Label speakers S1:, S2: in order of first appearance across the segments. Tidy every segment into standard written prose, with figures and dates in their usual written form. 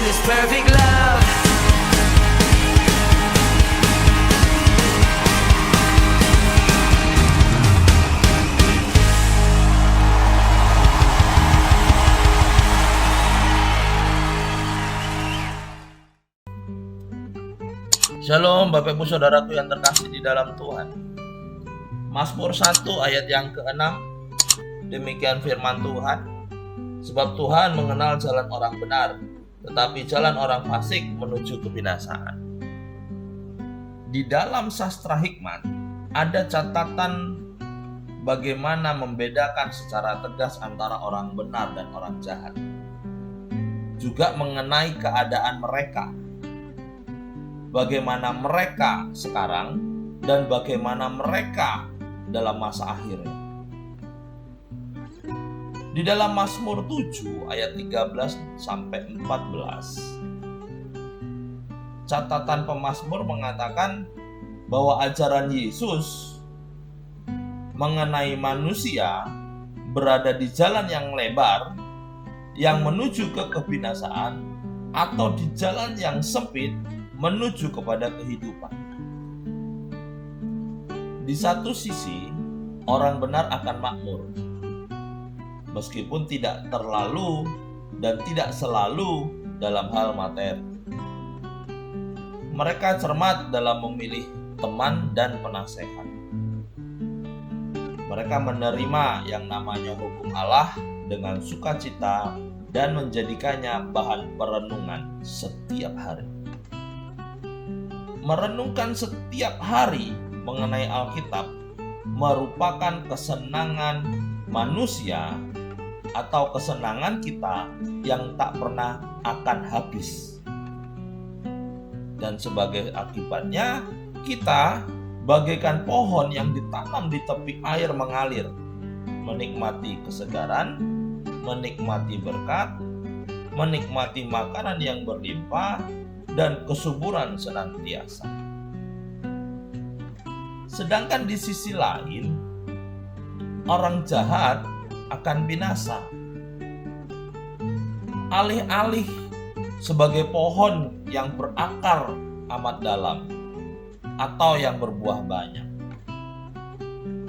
S1: this perfect love.
S2: Shalom Bapak Ibu Saudaraku yang terkasih di dalam Tuhan. Mazmur 1 ayat yang ke-6, demikian firman Tuhan. Sebab Tuhan mengenal jalan orang benar, tetapi jalan orang fasik menuju kebinasaan. Di dalam sastra hikmat ada catatan bagaimana membedakan secara tegas antara orang benar dan orang jahat. Juga mengenai keadaan mereka, bagaimana mereka sekarang dan bagaimana mereka dalam masa akhirnya. Di dalam Mazmur 7 ayat 13 sampai 14, catatan pemazmur mengatakan bahwa ajaran Yesus mengenai manusia berada di jalan yang lebar yang menuju ke kebinasaan atau di jalan yang sempit menuju kepada kehidupan. Di satu sisi, orang benar akan makmur, meskipun tidak terlalu dan tidak selalu dalam hal materi. Mereka cermat dalam memilih teman dan penasehat. Mereka menerima yang namanya hukum Allah dengan sukacita dan menjadikannya bahan perenungan setiap hari. Merenungkan setiap hari mengenai Alkitab merupakan kesenangan manusia atau kesenangan kita yang tak pernah akan habis. Dan sebagai akibatnya, kita bagaikan pohon yang ditanam di tepi air mengalir, menikmati kesegaran, menikmati berkat, menikmati makanan yang berlimpah, dan kesuburan senantiasa. Sedangkan di sisi lain, orang jahat akan binasa. Alih-alih sebagai pohon yang berakar amat dalam atau yang berbuah banyak.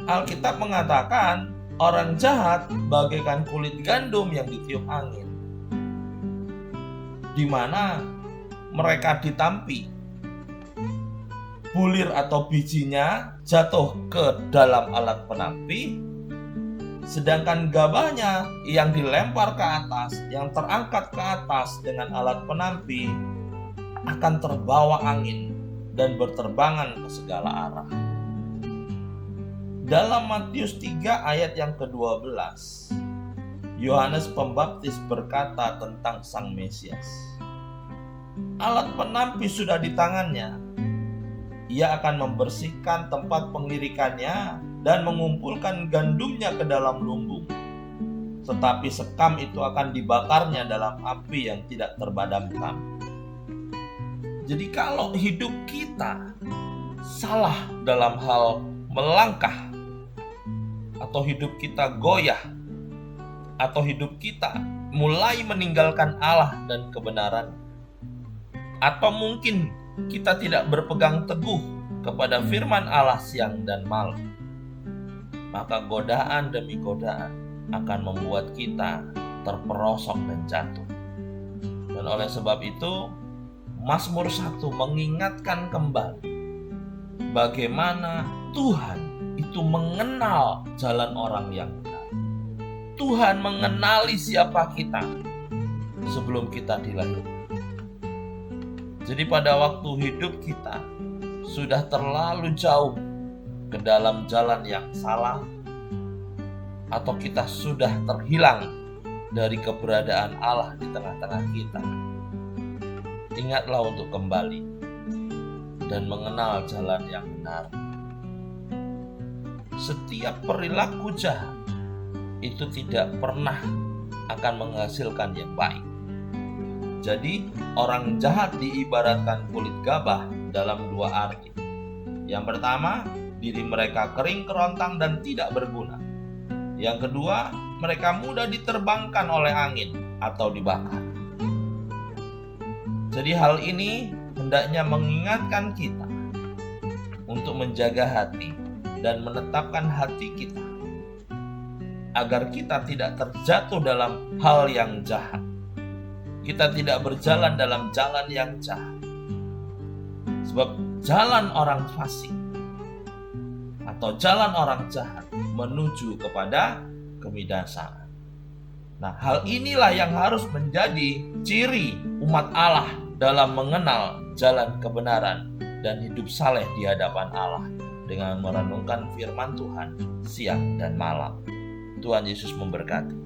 S2: Alkitab mengatakan orang jahat bagaikan kulit gandum yang ditiup angin, di mana mereka ditampi, bulir atau bijinya jatuh ke dalam alat penampi, sedangkan gabahnya yang dilempar ke atas, yang terangkat ke atas dengan alat penampi, akan terbawa angin dan berterbangan ke segala arah. Dalam Matius 3 ayat yang ke-12, Yohanes Pembaptis berkata tentang Sang Mesias. Alat penampi sudah di tangannya. Ia akan membersihkan tempat pengirikannya dan mengumpulkan gandumnya ke dalam lumbung. Tetapi sekam itu akan dibakarnya dalam api yang tidak terbadamkan. Jadi kalau hidup kita salah dalam hal melangkah, atau hidup kita goyah, atau hidup kita mulai meninggalkan Allah dan kebenaran, atau mungkin kita tidak berpegang teguh kepada firman Allah siang dan malam, maka godaan demi godaan akan membuat kita terperosok dan jatuh. Dan oleh sebab itu, Mazmur 1 mengingatkan kembali bagaimana Tuhan itu mengenal jalan orang yang benar. Tuhan mengenali siapa kita sebelum kita dilahirkan. Jadi pada waktu hidup kita sudah terlalu jauh ke dalam jalan yang salah, atau kita sudah terhilang dari keberadaan Allah di tengah-tengah kita, ingatlah untuk kembali dan mengenal jalan yang benar. Setiap perilaku jahat itu tidak pernah akan menghasilkan yang baik. Jadi orang jahat diibaratkan kulit gabah dalam dua arti. Yang pertama, diri mereka kering kerontang dan tidak berguna. Yang kedua, mereka mudah diterbangkan oleh angin atau dibakar. Jadi hal ini hendaknya mengingatkan kita untuk menjaga hati dan menetapkan hati kita agar kita tidak terjatuh dalam hal yang jahat. Kita tidak berjalan dalam jalan yang jahat. Sebab jalan orang fasik atau jalan orang jahat menuju kepada kebinasaan. Nah, hal inilah yang harus menjadi ciri umat Allah dalam mengenal jalan kebenaran dan hidup saleh di hadapan Allah dengan merenungkan firman Tuhan siang dan malam. Tuhan Yesus memberkati.